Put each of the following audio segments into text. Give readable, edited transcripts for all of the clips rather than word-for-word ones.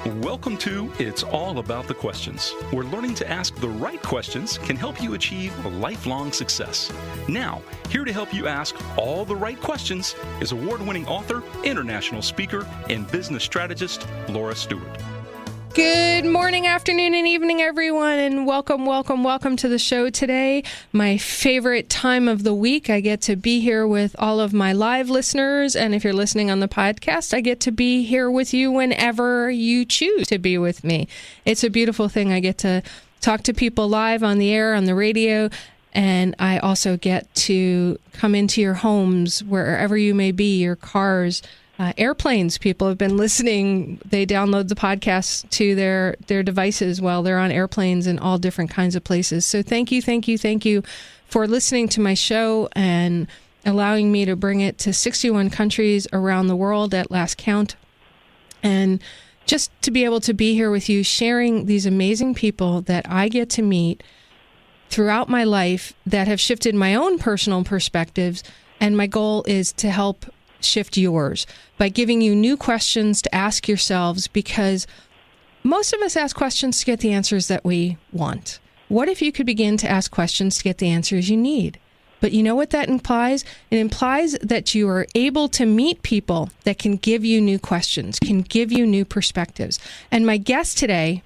Welcome to It's All About the Questions, where learning to ask the right questions can help you achieve lifelong success. Now, here to help you ask all the right questions is award-winning author, international speaker, and business strategist, Laura Stewart. Good morning, afternoon, and evening, everyone, and welcome to the show today. My favorite time of the week. I get to be here with all of my live listeners, and if you're listening on the podcast, I get to be here with you whenever you choose to be with me. It's a beautiful thing. I get to talk to people live on the air, on the radio, and I also get to come into your homes, wherever you may be, your cars, airplanes. People have been listening. They download the podcast to their devices while they're on airplanes in all different kinds of places. So thank you for listening to my show and allowing me to bring it to 61 countries around the world at last count. And just to be able to be here with you, sharing these amazing people that I get to meet throughout my life that have shifted my own personal perspectives. And my goal is to help shift yours by giving you new questions to ask yourselves, because most of us ask questions to get the answers that we want. What if you could begin to ask questions to get the answers you need? But you know what that implies? It implies that you are able to meet people that can give you new questions, can give you new perspectives. And my guest today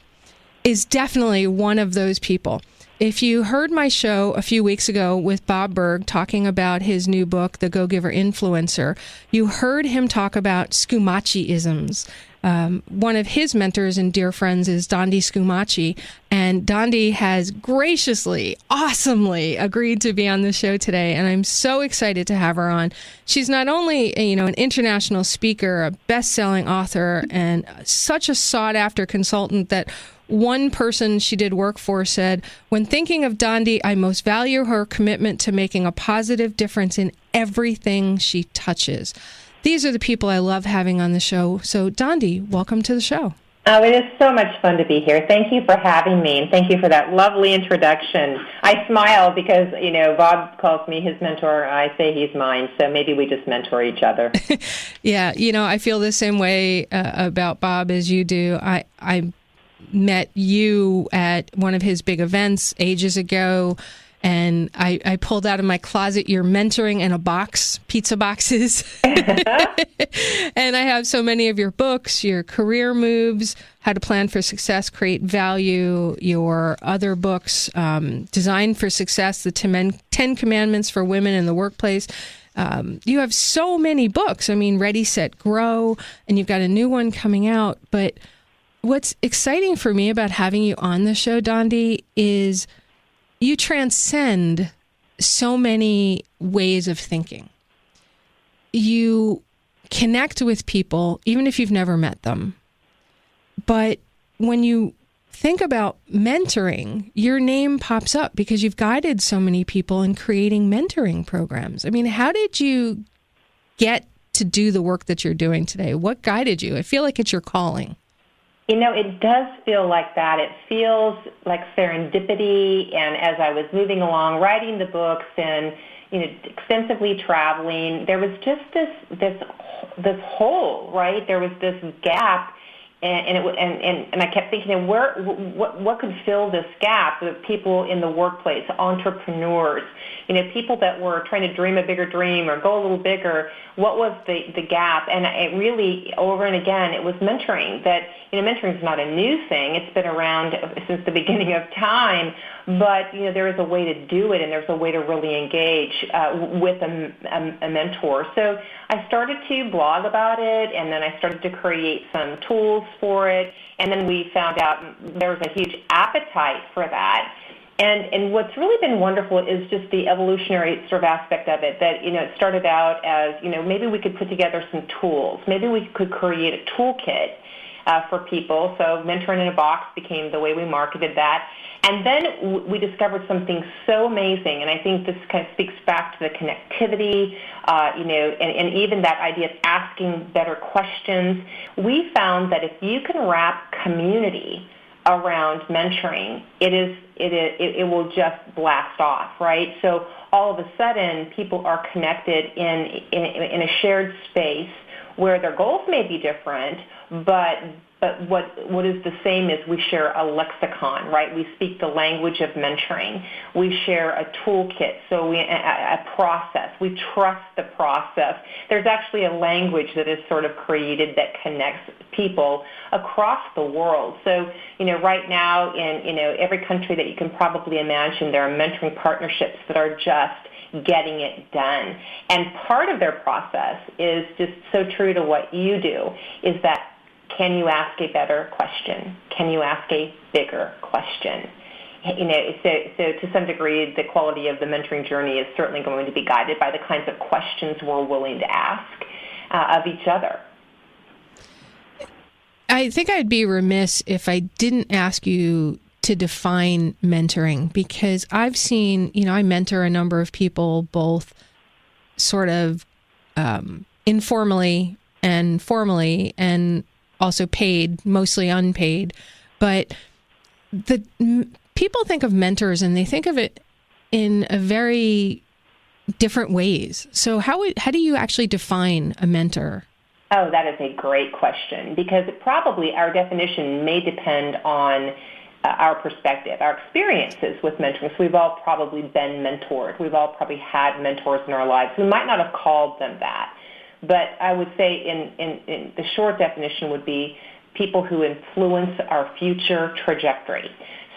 is definitely one of those people. If you heard my show a few weeks ago with Bob Burg talking about his new book, The Go-Giver Influencer, you heard him talk about Scumaciisms. One of his mentors and dear friends is Dondi Scumaci, and Dondi has graciously, awesomely agreed to be on the show today, and I'm so excited to have her on. She's not only, an international speaker, a best-selling author, and such a sought-after consultant that one person she did work for said, "When thinking of Dondi, I most value her commitment to making a positive difference in everything she touches." These are the people I love having on the show. So, Dondi, welcome to the show. Oh, it is so much fun to be here. Thank you for having me, and thank you for that lovely introduction. I smile because, Bob calls me his mentor. I say he's mine, so maybe we just mentor each other. Yeah, I feel the same way about Bob as you do. I met you at one of his big events ages ago, and I pulled out of my closet your mentoring in a box, pizza boxes. And I have so many of your books, your career moves, How to Plan for Success, Create Value, your other books, Design for Success, the 10 Commandments for Women in the Workplace. You have so many books. Ready, Set, Grow, and you've got a new one coming out. But what's exciting for me about having you on the show, Dondi, is you transcend so many ways of thinking. You connect with people, even if you've never met them. But when you think about mentoring, your name pops up because you've guided so many people in creating mentoring programs. How did you get to do the work that you're doing today? What guided you? I feel like it's your calling. It does feel like that. It feels like serendipity, and as I was moving along, writing the books and, extensively traveling, there was just this hole, right? There was this gap, and I kept thinking, what could fill this gap? The people in the workplace, entrepreneurs, people that were trying to dream a bigger dream or go a little bigger. What was the gap? And it really, over and again, it was mentoring. That mentoring is not a new thing. It's been around since the beginning of time. But there is a way to do it, and there's a way to really engage with a mentor. So I started to blog about it, and then I started to create some tools for it. And then we found out there was a huge appetite for that. And what's really been wonderful is just the evolutionary sort of aspect of it, that, it started out as, maybe we could put together some tools. Maybe we could create a toolkit for people. So Mentoring in a Box became the way we marketed that. And then we discovered something so amazing, and I think this kind of speaks back to the connectivity, and even that idea of asking better questions. We found that if you can wrap community around mentoring, it will just blast off, right? So all of a sudden, people are connected in a shared space where their goals may be different, but but what is the same is we share a lexicon, right? We speak the language of mentoring. We share a toolkit, so a process. We trust the process. There's actually a language that is sort of created that connects people across the world. So, right now in, every country that you can probably imagine, there are mentoring partnerships that are just getting it done. And part of their process is just so true to what you do, is that can you ask a better question? Can you ask a bigger question? So to some degree, the quality of the mentoring journey is certainly going to be guided by the kinds of questions we're willing to ask of each other. I think I'd be remiss if I didn't ask you to define mentoring, because I've seen, I mentor a number of people, both sort of informally and formally, and also paid, mostly unpaid. But people think of mentors and they think of it in a very different ways. So how do you actually define a mentor? Oh, that is a great question, because probably our definition may depend on our perspective, our experiences with mentoring. So we've all probably been mentored. We've all probably had mentors in our lives. We might not have called them that, but I would say in the short definition would be people who influence our future trajectory.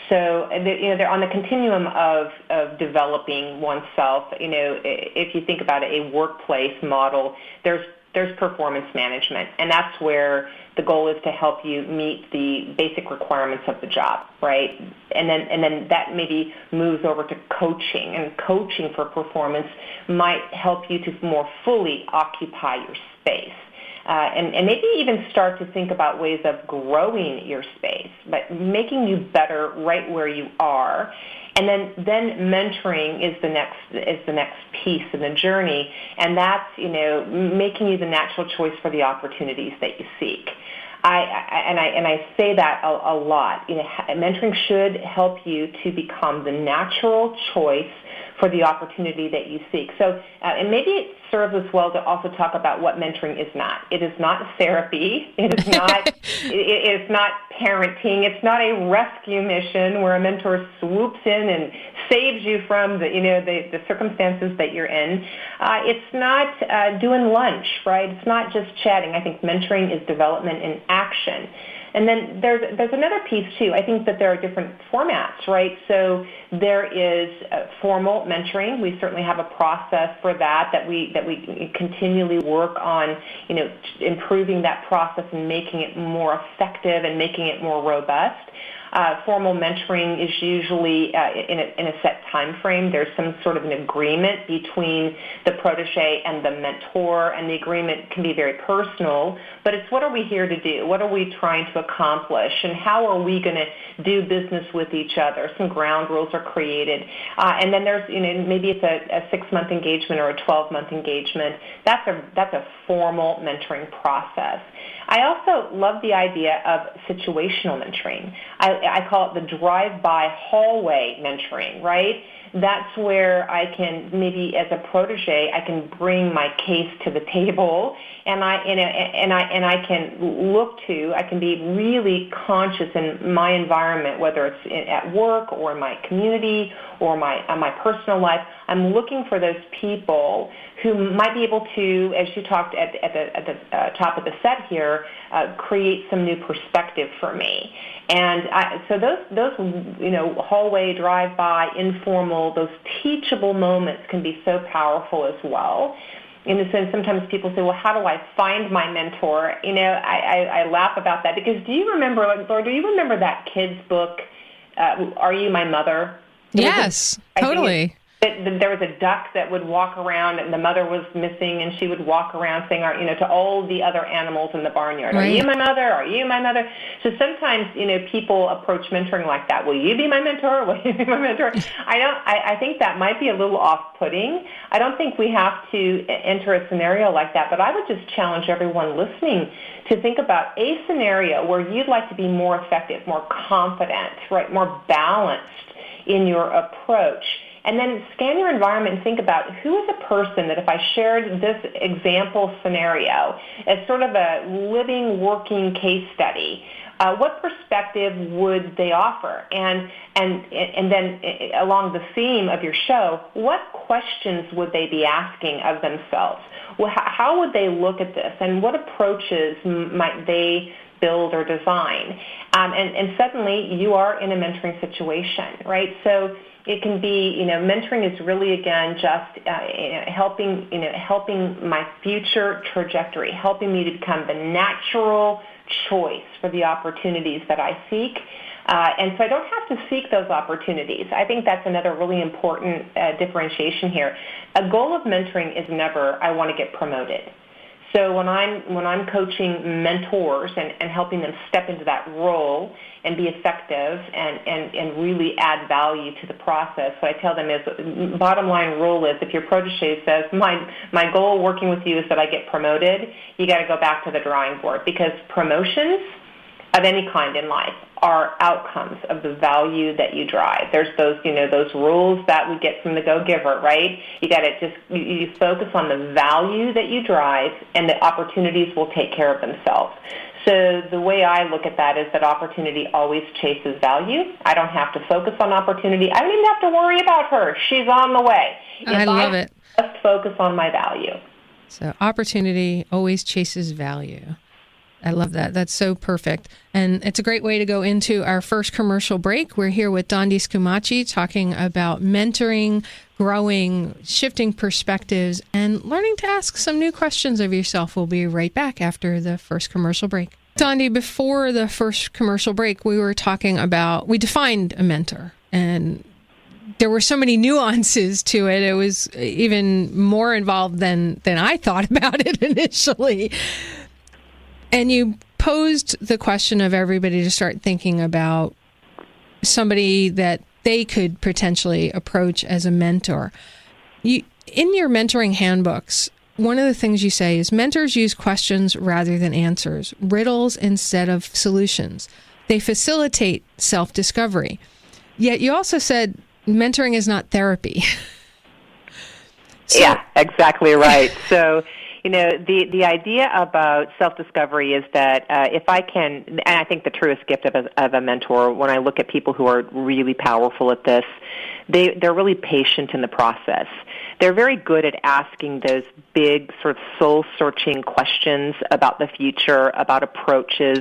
So, they're on the continuum of developing oneself. If you think about a workplace model, there's performance management, and that's where the goal is to help you meet the basic requirements of the job, right? And then that maybe moves over to coaching, and coaching for performance might help you to more fully occupy your space. And maybe even start to think about ways of growing your space, but making you better right where you are. And then mentoring is the next piece in the journey, and that's making you the natural choice for the opportunities that you seek. I say that a lot. Mentoring should help you to become the natural choice for the opportunity that you seek. So, and maybe it serves us well to also talk about what mentoring is not. It is not therapy. It is not. It is not parenting. It's not a rescue mission where a mentor swoops in and saves you from the circumstances that you're in. It's not doing lunch, right? It's not just chatting. I think mentoring is development in action. And then there's another piece too. I think that there are different formats, right? So there is formal mentoring. We certainly have a process for that we continually work on, improving that process and making it more effective and making it more robust. Formal mentoring is usually in a set time frame. There's some sort of an agreement between the protege and the mentor, and the agreement can be very personal, but it's what are we here to do? What are we trying to accomplish? And how are we going to do business with each other? Some ground rules are created. And then there's, maybe it's a 6-month engagement or a 12-month engagement. That's a formal mentoring process. I also love the idea of situational mentoring. I call it the drive-by hallway mentoring, right? That's where I can, maybe as a protege, I can bring my case to the table, and I can be really conscious in my environment, whether it's at work or in my community or my personal life. I'm looking for those people who might be able to, as you talked at the top of the set here, create some new perspective for me. And so those hallway, drive-by, informal, those teachable moments can be so powerful as well. In the sense, sometimes people say, well, how do I find my mentor? I laugh about that, because do you remember that kid's book, Are You My Mother? Yes, totally. There was a duck that would walk around, and the mother was missing, and she would walk around saying, to all the other animals in the barnyard, right. Are you my mother? Are you my mother? So sometimes, people approach mentoring like that. Will you be my mentor? Will you be my mentor? I think that might be a little off-putting. I don't think we have to enter a scenario like that, but I would just challenge everyone listening to think about a scenario where you'd like to be more effective, more confident, right, more balanced in your approach. And then scan your environment and think about who is a person that if I shared this example scenario as sort of a living, working case study, what perspective would they offer? And then along the theme of your show, what questions would they be asking of themselves? Well, how would they look at this? And what approaches might they build or design? And suddenly you are in a mentoring situation, right? So it can be, mentoring is really, again, just helping my future trajectory, helping me to become the natural choice for the opportunities that I seek. And so I don't have to seek those opportunities. I think that's another really important differentiation here. A goal of mentoring is never, I want to get promoted. So when I'm coaching mentors and helping them step into that role and be effective and really add value to the process, what I tell them is, bottom line rule is, if your protege says, my goal working with you is that I get promoted, you got to go back to the drawing board, because promotions of any kind in life are outcomes of the value that you drive. There's those rules that we get from the Go-Giver, right? You got to you focus on the value that you drive, and the opportunities will take care of themselves. So the way I look at that is that opportunity always chases value. I don't have to focus on opportunity. I don't even have to worry about her. She's on the way. I love it. Just focus on my value. So opportunity always chases value. I love that. That's so perfect. And it's a great way to go into our first commercial break. We're here with Dondi Scumaci talking about mentoring, growing, shifting perspectives, and learning to ask some new questions of yourself. We'll be right back after the first commercial break. Dondi, before the first commercial break, we defined a mentor, and there were so many nuances to it. It was even more involved than I thought about it initially. And you posed the question of everybody to start thinking about somebody that they could potentially approach as a mentor. In your mentoring handbooks, one of the things you say is mentors use questions rather than answers, riddles instead of solutions. They facilitate self-discovery. Yet you also said mentoring is not therapy. Yeah, exactly right. So, the idea about self-discovery is that if I can, and I think the truest gift of a mentor, when I look at people who are really powerful at this, they're really patient in the process. They're very good at asking those big sort of soul-searching questions about the future, about approaches,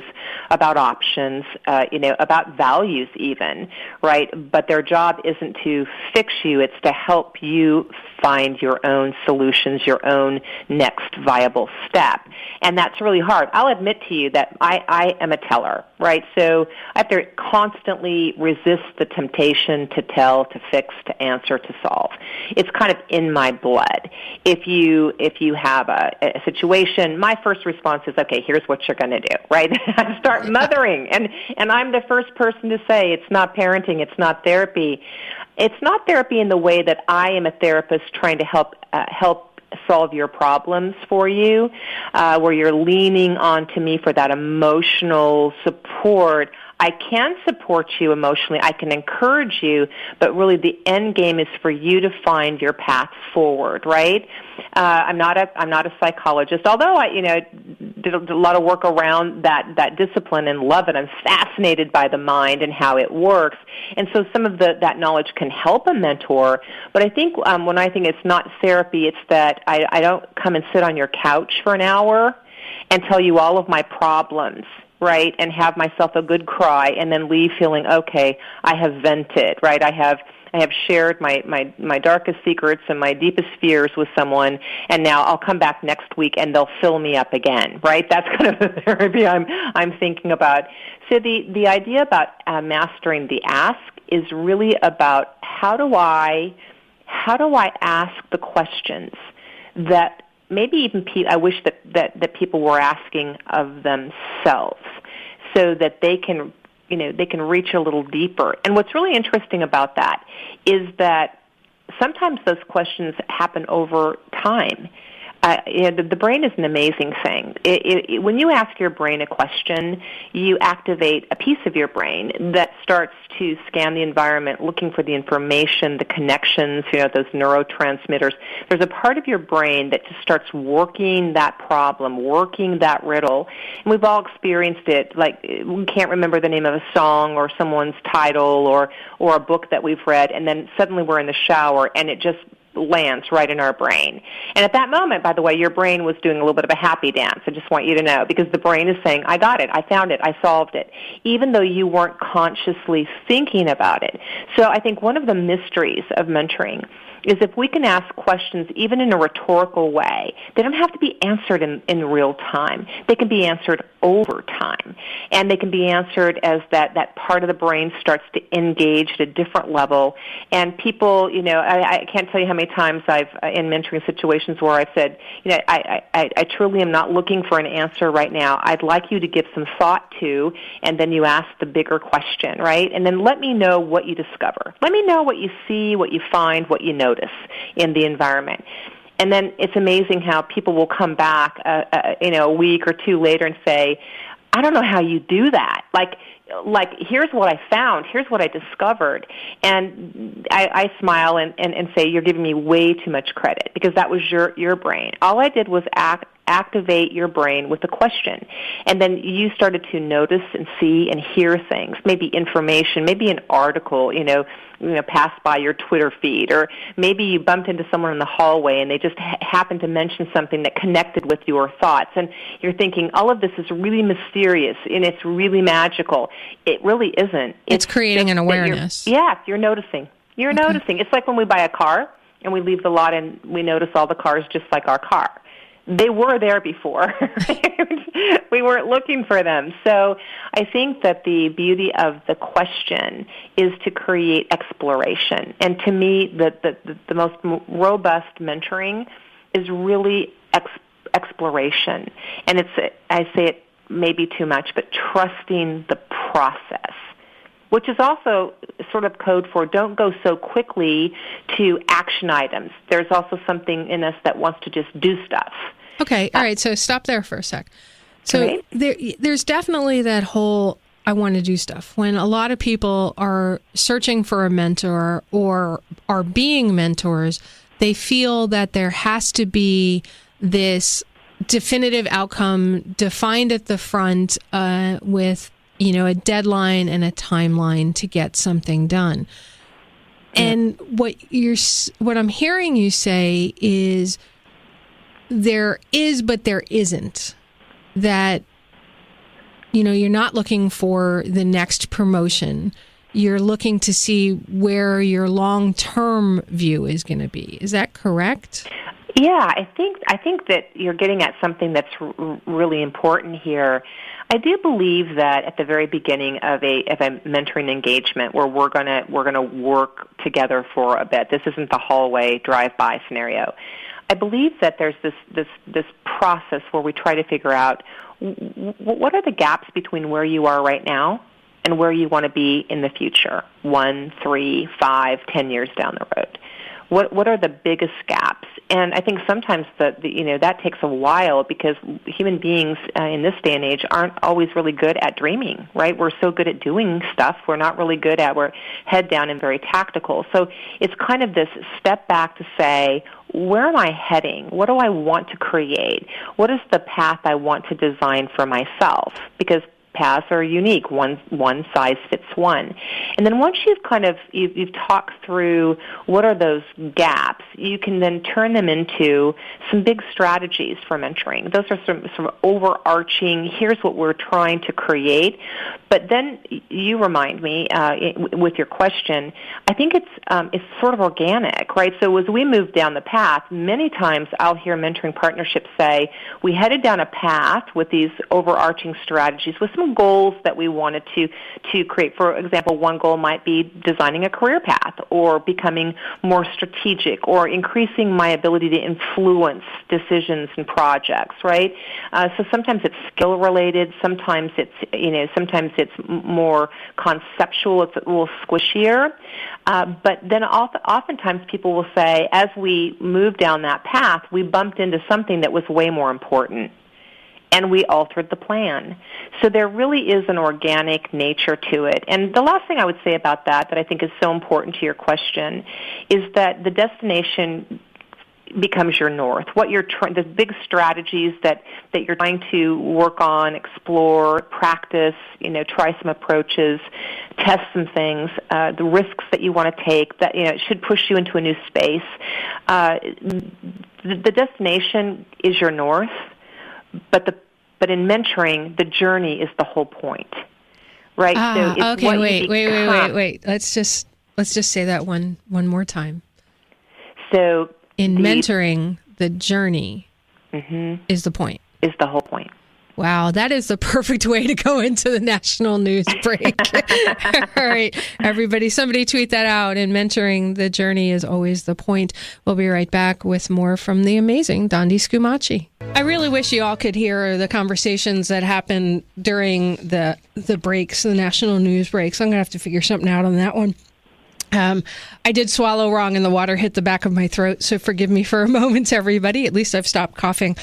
about options, about values even, right? But their job isn't to fix you, it's to help you find your own solutions, your own next viable step. And that's really hard. I'll admit to you that I am a teller, right? So I have to constantly resist the temptation to tell, to fix, to answer, to solve. It's kind of in my blood. If you have a situation, my first response is, okay, here's what you're going to do, right? I start mothering, and I'm the first person to say it's not parenting, it's not therapy. It's not therapy in the way that I am a therapist trying to help solve your problems for you, where you're leaning on to me for that emotional support. I can support you emotionally. I can encourage you, but really the end game is for you to find your path forward, right? I'm not a psychologist, although I did a lot of work around that discipline and love it. I'm fascinated by the mind and how it works, and so some of that knowledge can help a mentor. But I think when I think it's not therapy, it's that I don't come and sit on your couch for an hour and tell you all of my problems, right, and have myself a good cry and then leave feeling, okay, I have vented, right? I have shared my darkest secrets and my deepest fears with someone, and now I'll come back next week and they'll fill me up again, right? That's kind of the therapy I'm thinking about. So the idea about mastering the ask is really about how do I ask the questions that maybe even I wish that people were asking of themselves, so that they can reach a little deeper. And what's really interesting about that is that sometimes those questions happen over time. the brain is an amazing thing. When you ask your brain a question, you activate a piece of your brain that starts to scan the environment, looking for the information, the connections, those neurotransmitters. There's a part of your brain that just starts working that problem, working that riddle. And we've all experienced it. Like, we can't remember the name of a song or someone's title or a book that we've read, and then suddenly we're in the shower and it just lands right in our brain. And at that moment, by the way, your brain was doing a little bit of a happy dance. I just want you to know, because the brain is saying, I got it, I found it, I solved it, even though you weren't consciously thinking about it. So I think one of the mysteries of mentoring is if we can ask questions even in a rhetorical way, they don't have to be answered in real time. They can be answered over time. And they can be answered as that part of the brain starts to engage at a different level. And people, I can't tell you how many times I've, in mentoring situations where I've said, I truly am not looking for an answer right now. I'd like you to give some thought to, and then you ask the bigger question, right? And then let me know what you discover. Let me know what you see, what you find, what you notice in the environment. And then it's amazing how people will come back, a week or two later and say, I don't know how you do that. Like here's what I found, here's what I discovered. And I smile and say, you're giving me way too much credit, because that was your brain. All I did was activate your brain with a question. And then you started to notice and see and hear things, maybe information, maybe an article, passed by your Twitter feed, or maybe you bumped into someone in the hallway and they just happened to mention something that connected with your thoughts. And you're thinking, all of this is really mysterious and it's really magical. It really isn't. It's creating an awareness. You're noticing. You're noticing. It's like when we buy a car and we leave the lot and we notice all the cars just like our car. They were there before. We weren't looking for them. So I think that the beauty of the question is to create exploration. And to me, the most robust mentoring is really exploration. And I say it maybe too much, but trusting the process, which is also sort of code for don't go so quickly to action items. There's also something in us that wants to just do stuff. Okay, all right, so stop there for a sec. So there's definitely that whole I want to do stuff. When a lot of people are searching for a mentor or are being mentors, they feel that there has to be this definitive outcome defined at the front with a deadline and a timeline to get something done. And what I'm hearing you say is there is, but there isn't. That, you're not looking for the next promotion. You're looking to see where your long-term view is going to be. Is that correct? Yeah, I think that you're getting at something that's really important here. I do believe that at the very beginning of a mentoring engagement where we're gonna work together for a bit. This isn't the hallway drive-by scenario. I believe that there's this process where we try to figure out what are the gaps between where you are right now and where you want to be in the future, 1, 3, 5, 10 years down the road. What are the biggest gaps? And I think sometimes that takes a while because human beings in this day and age aren't always really good at dreaming, right? We're so good at doing stuff. We're not really good at, we're head down and very tactical. So it's kind of this step back to say, where am I heading? What do I want to create? What is the path I want to design for myself? Because paths are unique. One size fits one. And then once you've talked through what are those gaps, you can then turn them into some big strategies for mentoring. Those are some overarching, here's what we're trying to create. But then you remind me with your question, I think it's sort of organic, right? So as we move down the path, many times I'll hear mentoring partnerships say, we headed down a path with these overarching strategies with some little goals that we wanted to create. For example, one goal might be designing a career path or becoming more strategic or increasing my ability to influence decisions and projects, right? So sometimes it's skill related, sometimes it's more conceptual, it's a little squishier. But then oftentimes people will say, as we moved down that path, we bumped into something that was way more important, and we altered the plan. So there really is an organic nature to it. And the last thing I would say about that I think is so important to your question is that the destination becomes your north. What you're the big strategies that you're trying to work on, explore, practice, try some approaches, test some things, the risks that you want to take that it should push you into a new space. The destination is your north, but in mentoring, the journey is the whole point, right? So it's okay. Wait. Let's just say that one more time. So. In mentoring, the journey is the point. Is the whole point. Wow, that is the perfect way to go into the national news break. All right, everybody, somebody tweet that out. In mentoring, the journey is always the point. We'll be right back with more from the amazing Dondi Scumaci. I really wish you all could hear the conversations that happen during the breaks, the national news breaks. I'm going to have to figure something out on that one. I did swallow wrong and the water hit the back of my throat, so forgive me for a moment, everybody. At least I've stopped coughing.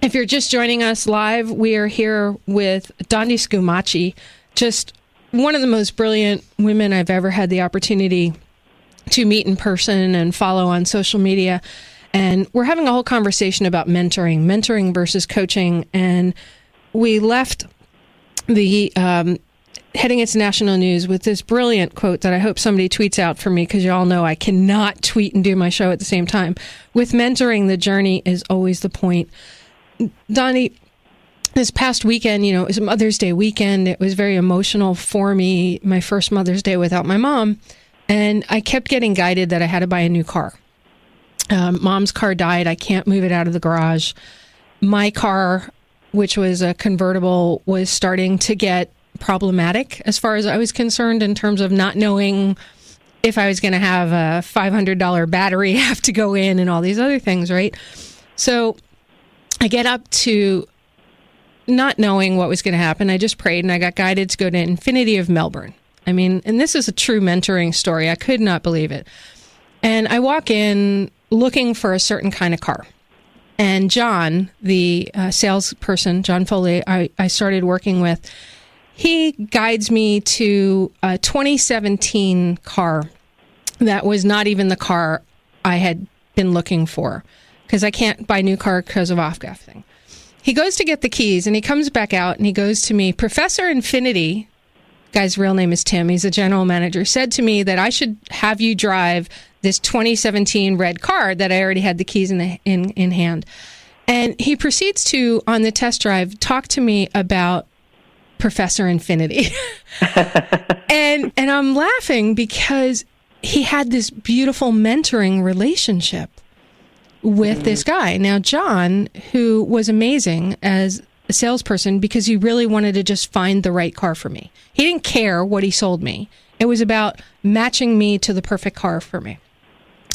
If you're just joining us live, we are here with Dondi Scumaci, just one of the most brilliant women I've ever had the opportunity to meet in person and follow on social media. And we're having a whole conversation about mentoring versus coaching. And we left the heading into national news with this brilliant quote that I hope somebody tweets out for me, because you all know I cannot tweet and do my show at the same time. With mentoring, the journey is always the point. Dondi, this past weekend, it was Mother's Day weekend. It was very emotional for me, my first Mother's Day without my mom. And I kept getting guided that I had to buy a new car. Mom's car died. I can't move it out of the garage. My car, which was a convertible, was starting to get problematic as far as I was concerned, in terms of not knowing if I was going to have a $500 battery have to go in and all these other things, right? So I get up to not knowing what was going to happen. I just prayed and I got guided to go to Infinity of Melbourne. I mean, and this is a true mentoring story. I could not believe it. And I walk in looking for a certain kind of car. And John, the salesperson, John Foley, I started working with, he guides me to a 2017 car that was not even the car I had been looking for, because I can't buy a new car because of off-gaff thing. He goes to get the keys, and he comes back out, and he goes to me, Professor Infinity, guy's real name is Tim, he's a general manager, said to me that I should have you drive this 2017 red car that I already had the keys in hand. And he proceeds to, on the test drive, talk to me about Professor Infinity. and I'm laughing because he had this beautiful mentoring relationship with this guy. Now, John, who was amazing as a salesperson because he really wanted to just find the right car for me. He didn't care what he sold me. It was about matching me to the perfect car for me.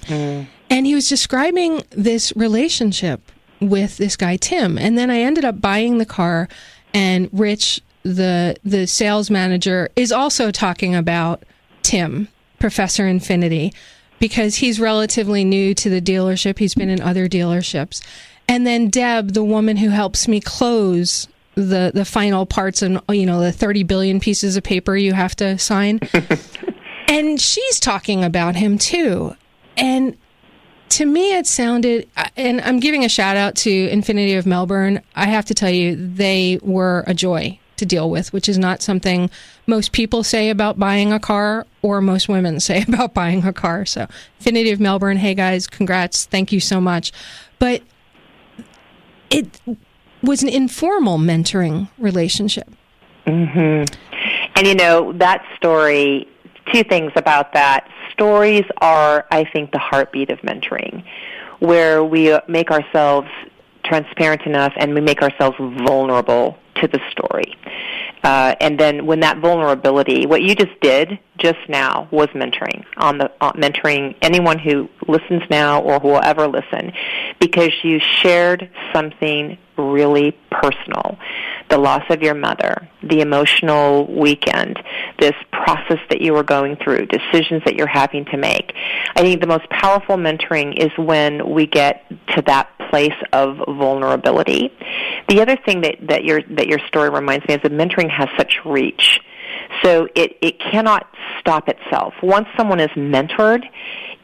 And he was describing this relationship with this guy, Tim. And then I ended up buying the car, and Rich, the sales manager, is also talking about Tim, Professor Infinity, because he's relatively new to the dealership. He's been in other dealerships. And then Deb, the woman who helps me close the final parts and, the 30 billion pieces of paper you have to sign. And she's talking about him too. And to me, it sounded, and I'm giving a shout out to Infinity of Melbourne. I have to tell you, they were a joy to deal with, which is not something most people say about buying a car, or most women say about buying a car. So Infinity of Melbourne, hey guys, congrats. Thank you so much. But it was an informal mentoring relationship. Mm-hmm. And that story, two things about that. Stories are, I think, the heartbeat of mentoring, where we make ourselves transparent enough and we make ourselves vulnerable to the story. And then when that vulnerability, what you just did just now was mentoring, mentoring anyone who listens now or who will ever listen, because you shared something really personal. The loss of your mother, the emotional weekend, this process that you were going through, decisions that you're having to make. I think the most powerful mentoring is when we get to that place of vulnerability. The other thing that your story reminds me is that mentoring has such reach. So it cannot stop itself. Once someone is mentored,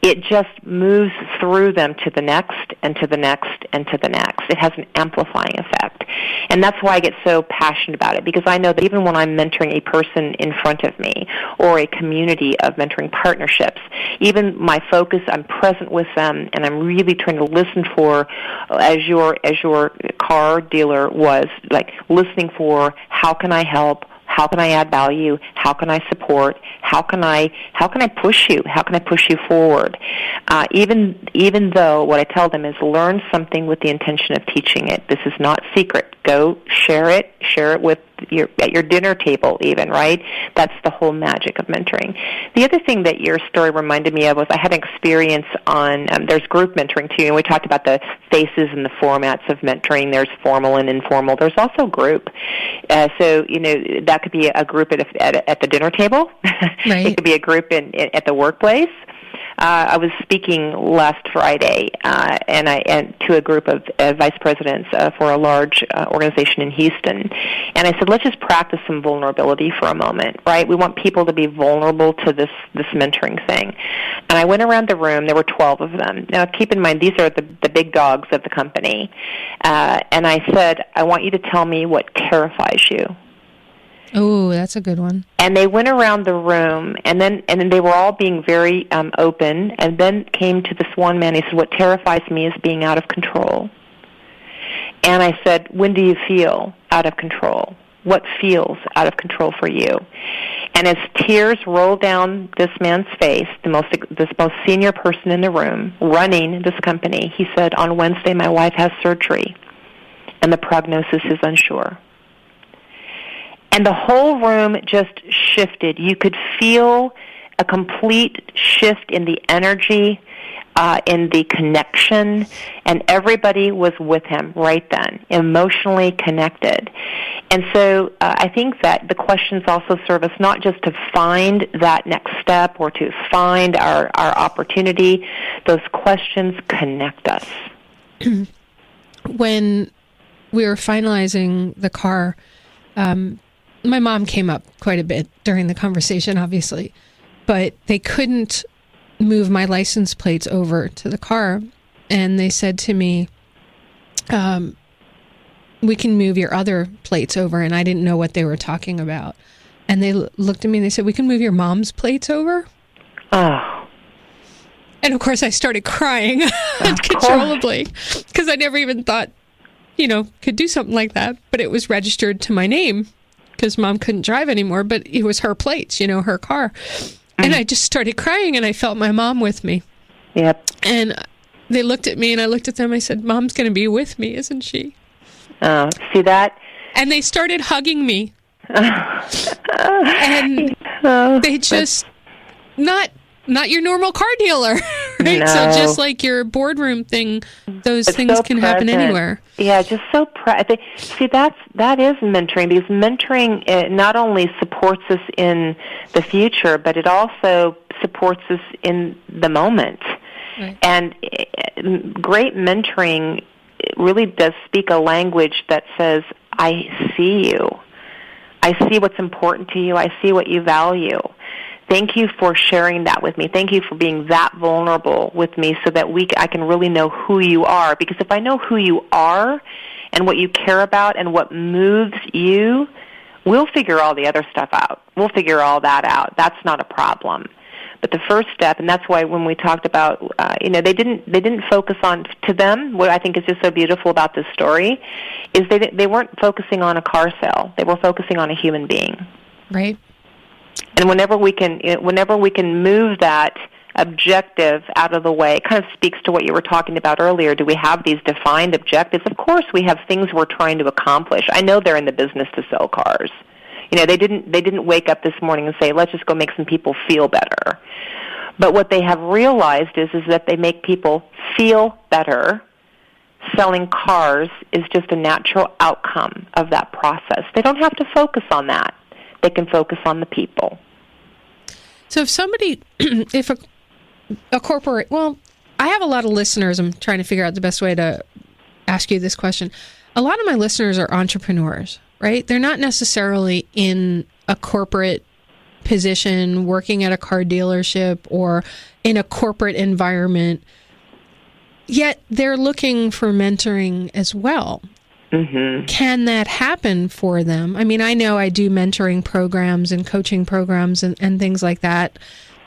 it just moves through them to the next and to the next and to the next. It has an amplifying effect. And that's why I get so passionate about it, because I know that even when I'm mentoring a person in front of me or a community of mentoring partnerships, even my focus, I'm present with them and I'm really trying to listen for, as your car dealer was, like listening for how can I help, how can I add value? How can I support? How can I push you? How can I push you forward? Even though what I tell them is learn something with the intention of teaching it. This is not secret. Go share it. Share it with at your dinner table even, right? That's the whole magic of mentoring. The other thing that your story reminded me of was I had an experience on, there's group mentoring too, and we talked about the phases and the formats of mentoring. There's formal and informal. There's also group. So, that could be a group at the dinner table. Right. It could be a group at the workplace. I was speaking last Friday, and to a group of vice presidents for a large organization in Houston, and I said, let's just practice some vulnerability for a moment, right? We want people to be vulnerable to this mentoring thing. And I went around the room. There were 12 of them. Now, keep in mind, these are the big dogs of the company. And I said, I want you to tell me what terrifies you. Oh, that's a good one. And they went around the room, and then they were all being very open, and then came to this one man. He said, what terrifies me is being out of control. And I said, when do you feel out of control? What feels out of control for you? And as tears rolled down this man's face, this most senior person in the room, running this company, he said, on Wednesday my wife has surgery, and the prognosis is unsure. And the whole room just shifted. You could feel a complete shift in the energy, in the connection, and everybody was with him right then, emotionally connected. And so I think that the questions also serve us not just to find that next step or to find our opportunity. Those questions connect us. When we were finalizing the car, my mom came up quite a bit during the conversation, obviously, but they couldn't move my license plates over to the car. And they said to me, we can move your other plates over. And I didn't know what they were talking about. And they looked at me and they said, we can move your mom's plates over? Oh. And of course I started crying uncontrollably because I never even thought, could do something like that. But it was registered to my name, because Mom couldn't drive anymore, but it was her plates, her car. And I just started crying, and I felt my mom with me. Yep. And they looked at me, and I looked at them. I said, Mom's going to be with me, isn't she? Oh, see that? And they started hugging me. And they just, not your normal car dealer, right? No. So just like your boardroom thing, those things so can present. happen anywhere. Yeah, just so present. See, that is mentoring, because mentoring not only supports us in the future, but it also supports us in the moment. Right. And great mentoring really does speak a language that says, I see you. I see what's important to you. I see what you value. Thank you for sharing that with me. Thank you for being that vulnerable with me so that I can really know who you are. Because if I know who you are and what you care about and what moves you, we'll figure all the other stuff out. We'll figure all that out. That's not a problem. But the first step, and that's why when we talked about, they didn't focus on, to them, what I think is just so beautiful about this story, is they weren't focusing on a car sale. They were focusing on a human being. Right. And whenever we can move that objective out of the way. It kind of speaks to what you were talking about earlier. Do we have these defined objectives? Of course, we have things we're trying to accomplish. I know they're in the business to sell cars. They didn't wake up this morning and say, let's just go make some people feel better. But what they have realized is that they make people feel better. Selling cars is just a natural outcome of that process. They don't have to focus on that. They can focus on the people. So if somebody, if a corporate, well, I have a lot of listeners. I'm trying to figure out the best way to ask you this question. A lot of my listeners are entrepreneurs, right? They're not necessarily in a corporate position, working at a car dealership or in a corporate environment, yet they're looking for mentoring as well. Mm-hmm. Can that happen for them? I mean, I know I do mentoring programs and coaching programs and things like that.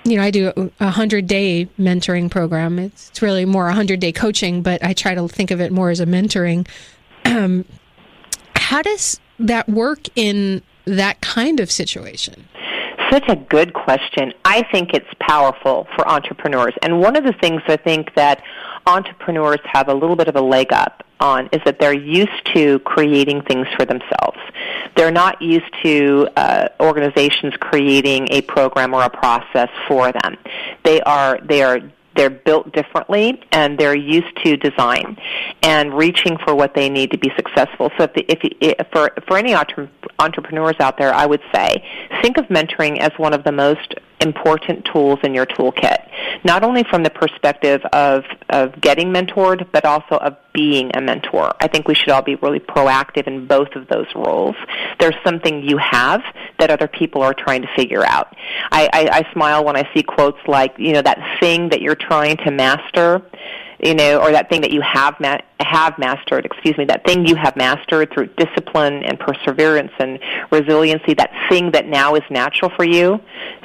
I do a 100-day mentoring program. It's really more 100-day coaching, but I try to think of it more as a mentoring. How does that work in that kind of situation? Such a good question. I think it's powerful for entrepreneurs. And one of the things I think that entrepreneurs have a little bit of a leg up on is that they're used to creating things for themselves. They're not used to organizations creating a program or a process for them. They're built differently, and they're used to design and reaching for what they need to be successful. So for any entrepreneurs out there, I would say think of mentoring as one of the most important tools in your toolkit, not only from the perspective of getting mentored, but also of being a mentor. I think we should all be really proactive in both of those roles. There's something you have that other people are trying to figure out. I smile when I see quotes like, that thing that you're trying to master, or that thing that you have mastered, that thing you have mastered through discipline and perseverance and resiliency, that thing that now is natural for you,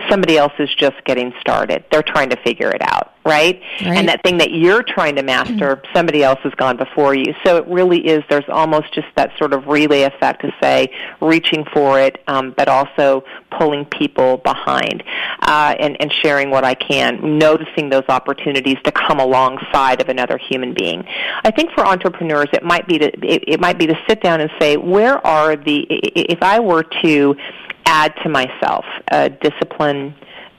somebody else is just getting started. They're trying to figure it out, right? And that thing that you're trying to master, somebody else has gone before you. So it really is, there's almost just that sort of relay effect to say, reaching for it, but also pulling people behind and sharing what I can, noticing those opportunities to come alongside of another human being. I think for entrepreneurs, it might be to sit down and say, if I were to add to myself a discipline,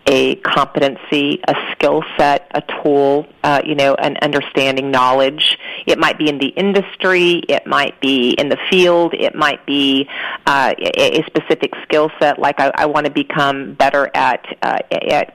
a competency, a skill set, a tool, an understanding, knowledge. It might be in the industry. It might be in the field. It might be a specific skill set. Like I want to become better at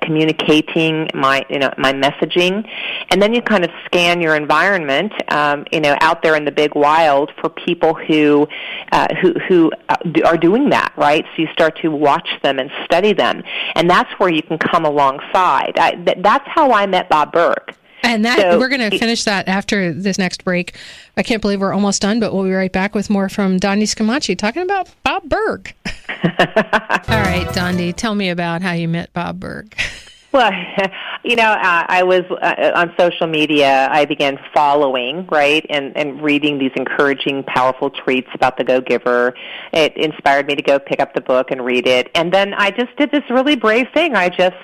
communicating my messaging, and then you kind of scan your environment, out there in the big wild for people who are doing that, right? So you start to watch them and study them, and that's where you can come alongside. That's how I met Bob Burg. And we're going to finish that after this next break. I can't believe we're almost done, but we'll be right back with more from Dondi Scumaci talking about Bob Burg. All right, Dondi, tell me about how you met Bob Burg. Well, I was on social media. I began following, right, and reading these encouraging, powerful tweets about the Go-Giver. It inspired me to go pick up the book and read it. And then I just did this really brave thing. I just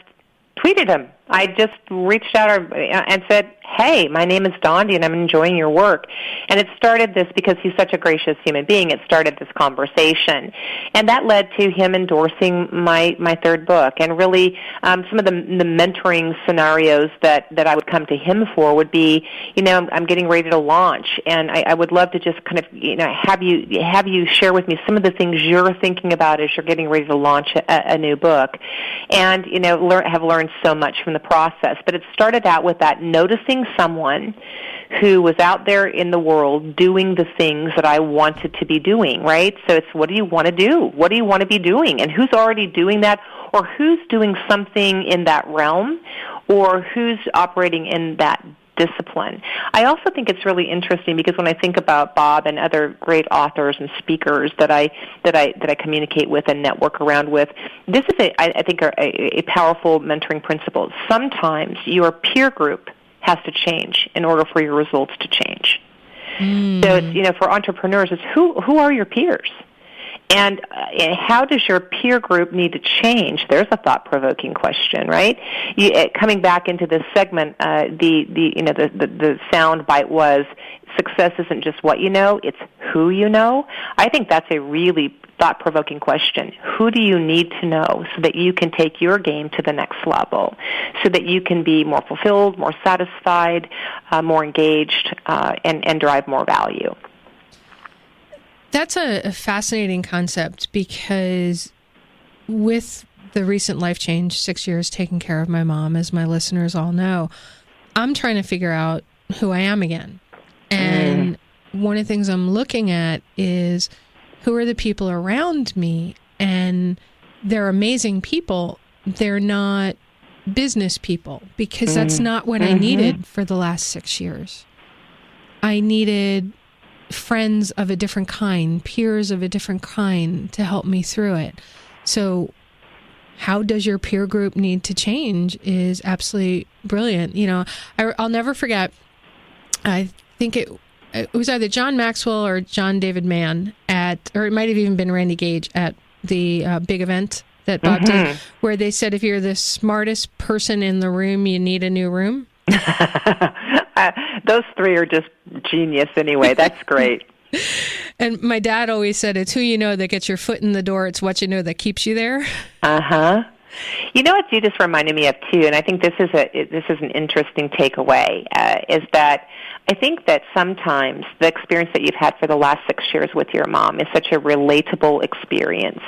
tweeted him. I just reached out and said, hey, my name is Dondi, and I'm enjoying your work. And it started this, because he's such a gracious human being, it started this conversation. And that led to him endorsing my third book. And really, some of the mentoring scenarios that I would come to him for would be, I'm getting ready to launch, and I would love to just kind of, have you share with me some of the things you're thinking about as you're getting ready to launch a new book. And, have learned so much from the process. But it started out with that noticing someone who was out there in the world doing the things that I wanted to be doing, right? So it's, what do you want to do? What do you want to be doing? And who's already doing that, or who's doing something in that realm, or who's operating in that discipline. I also think it's really interesting, because when I think about Bob and other great authors and speakers that I communicate with and network around with, this is I think a powerful mentoring principle. Sometimes your peer group has to change in order for your results to change. So it's, for entrepreneurs, it's who are your peers? And how does your peer group need to change? There's a thought-provoking question, right? Coming back into this segment, the sound bite was, success isn't just what you know, it's who you know. I think that's a really thought-provoking question. Who do you need to know so that you can take your game to the next level, so that you can be more fulfilled, more satisfied, more engaged, and drive more value? That's a fascinating concept, because with the recent life change, 6 years taking care of my mom, as my listeners all know, I'm trying to figure out who I am again. And one of the things I'm looking at is, who are the people around me? And they're amazing people. They're not business people, because that's not what I needed for the last 6 years. I needed friends of a different kind, peers of a different kind to help me through it. So how does your peer group need to change is absolutely brilliant. You know, I'll never forget, I think it was either John Maxwell or John David Mann or it might have even been Randy Gage at the big event that Bob did, where they said, if you're the smartest person in the room, you need a new room. Those three are just genius anyway. That's great. And my dad always said, it's who you know that gets your foot in the door. It's what you know that keeps you there. Uh-huh. You know what you just reminded me of, too, and I think this is an interesting takeaway, is that I think that sometimes the experience that you've had for the last 6 years with your mom is such a relatable experience.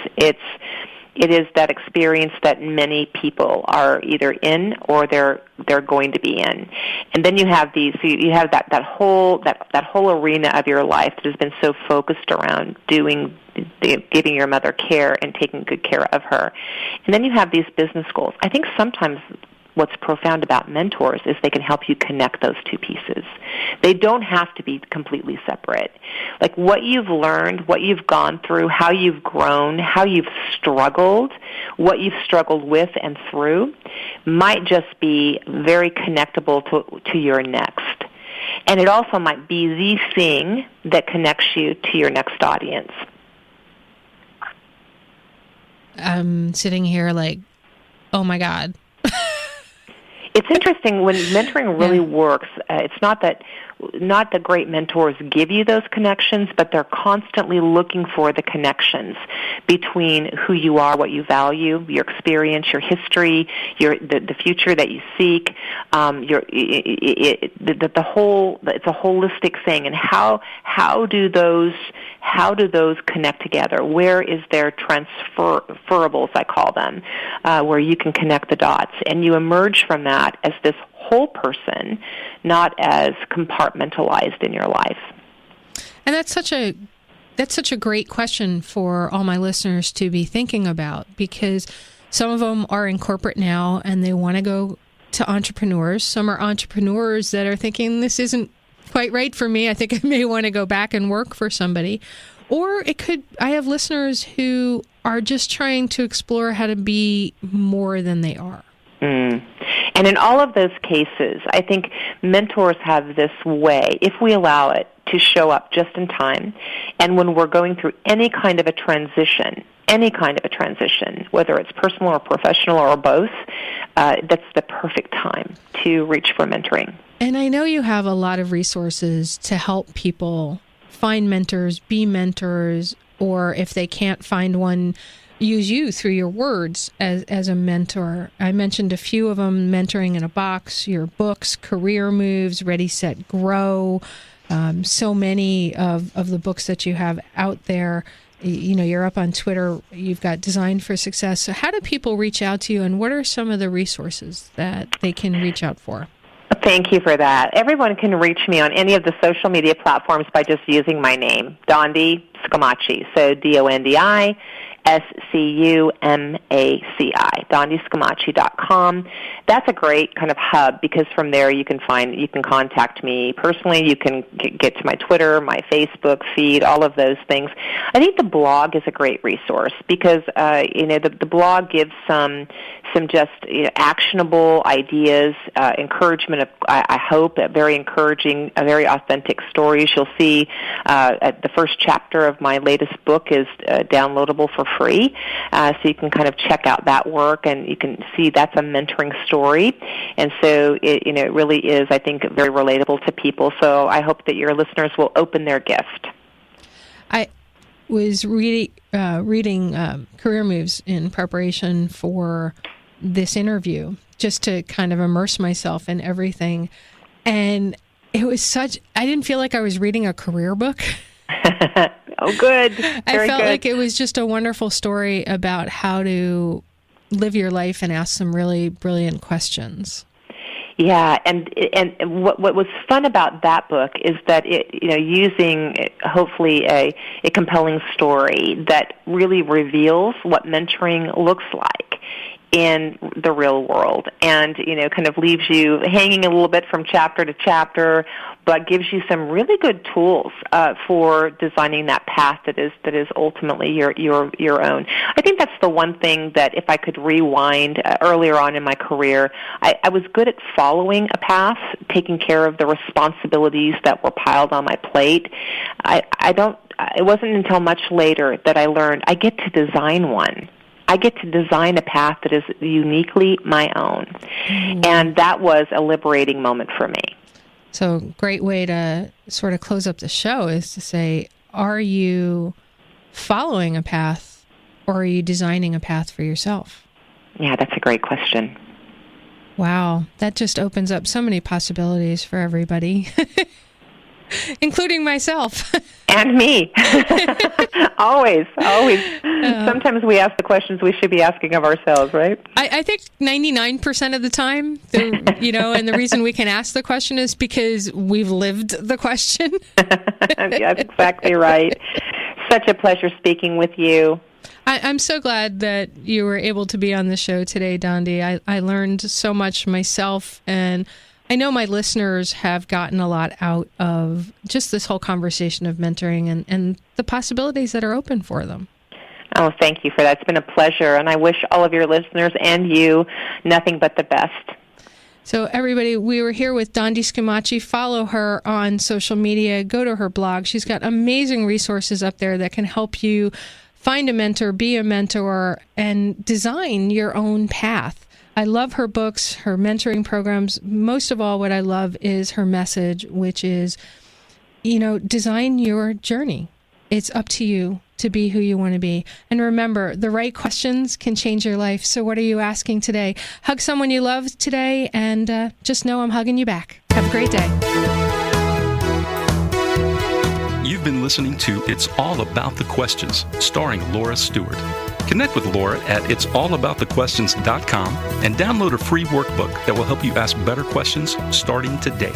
It is that experience that many people are either in or they're going to be in, and then you have that whole arena of your life that has been so focused around giving your mother care and taking good care of her, and then you have these business goals. I think sometimes what's profound about mentors is they can help you connect those two pieces. They don't have to be completely separate. Like what you've learned, what you've gone through, how you've grown, how you've struggled, what you've struggled with and through might just be very connectable to your next. And it also might be the thing that connects you to your next audience. I'm sitting here like, oh my God. It's interesting when mentoring really works. It's not that great mentors give you those connections, but they're constantly looking for the connections between who you are, what you value, your experience, your history, the future that you seek. It's a holistic thing, and how do those connect together? Where is there transferables, I call them, where you can connect the dots, and you emerge from that as this whole person, not as compartmentalized in your life. And that's such a great question for all my listeners to be thinking about, because some of them are in corporate now and they want to go to entrepreneurs. Some are entrepreneurs that are thinking, this isn't quite right for me. I think I may want to go back and work for somebody. Or I have listeners who are just trying to explore how to be more than they are. And in all of those cases, I think mentors have this way, if we allow it, to show up just in time. And when we're going through any kind of a transition, whether it's personal or professional or both, that's the perfect time to reach for mentoring. And I know you have a lot of resources to help people find mentors, be mentors, or if they can't find one, use you through your words as a mentor. I mentioned a few of them: Mentoring in a Box, your books, Career Moves, Ready, Set, Grow, so many of the books that you have out there. You know, you're up on Twitter, you've got Design for Success. So how do people reach out to you, and what are some of the resources that they can reach out for? Thank you for that. Everyone can reach me on any of the social media platforms by just using my name, Dondi Scumaci. So DondiScumaci, DondiScumaci.com. That's a great kind of hub, because from there you can contact me personally. You can get to my Twitter, my Facebook feed, all of those things. I think the blog is a great resource because the blog gives some some just actionable ideas, encouragement of, I hope, very encouraging, very authentic stories. You'll see the first chapter of my latest book is downloadable for free, so you can kind of check out that work, and you can see that's a mentoring story. And so it really is, I think, very relatable to people. So I hope that your listeners will open their gift. I was reading Career Moves in preparation for this interview, just to kind of immerse myself in everything. And it was I didn't feel like I was reading a career book. Oh, good. I felt like it was just a wonderful story about how to live your life and ask some really brilliant questions. Yeah, and what was fun about that book is that using hopefully a compelling story that really reveals what mentoring looks like in the real world, and kind of leaves you hanging a little bit from chapter to chapter, but gives you some really good tools for designing that path that is ultimately your own. I think that's the one thing that, if I could rewind earlier on in my career, I was good at following a path, taking care of the responsibilities that were piled on my plate. It wasn't until much later that I learned I get to design one. I get to design a path that is uniquely my own. Mm-hmm. And that was a liberating moment for me. So, great way to sort of close up the show is to say, are you following a path, or are you designing a path for yourself? Yeah, that's a great question. Wow, that just opens up so many possibilities for everybody, including myself. And me. Always. Sometimes we ask the questions we should be asking of ourselves, right? I think 99% of the time, and the reason we can ask the question is because we've lived the question. That's exactly right. Such a pleasure speaking with you. I'm so glad that you were able to be on the show today, Dondi. I learned so much myself, and I know my listeners have gotten a lot out of just this whole conversation of mentoring and the possibilities that are open for them. Oh, thank you for that. It's been a pleasure, and I wish all of your listeners and you nothing but the best. So everybody, we were here with Dondi Scumaci. Follow her on social media. Go to her blog. She's got amazing resources up there that can help you find a mentor, be a mentor, and design your own path. I love her books, her mentoring programs. Most of all, what I love is her message, which is, design your journey. It's up to you to be who you want to be. And remember, the right questions can change your life. So what are you asking today? Hug someone you love today, and just know I'm hugging you back. Have a great day. You've been listening to It's All About the Questions, starring Laura Stewart. Connect with Laura at it'sallaboutthequestions.com and download a free workbook that will help you ask better questions starting today.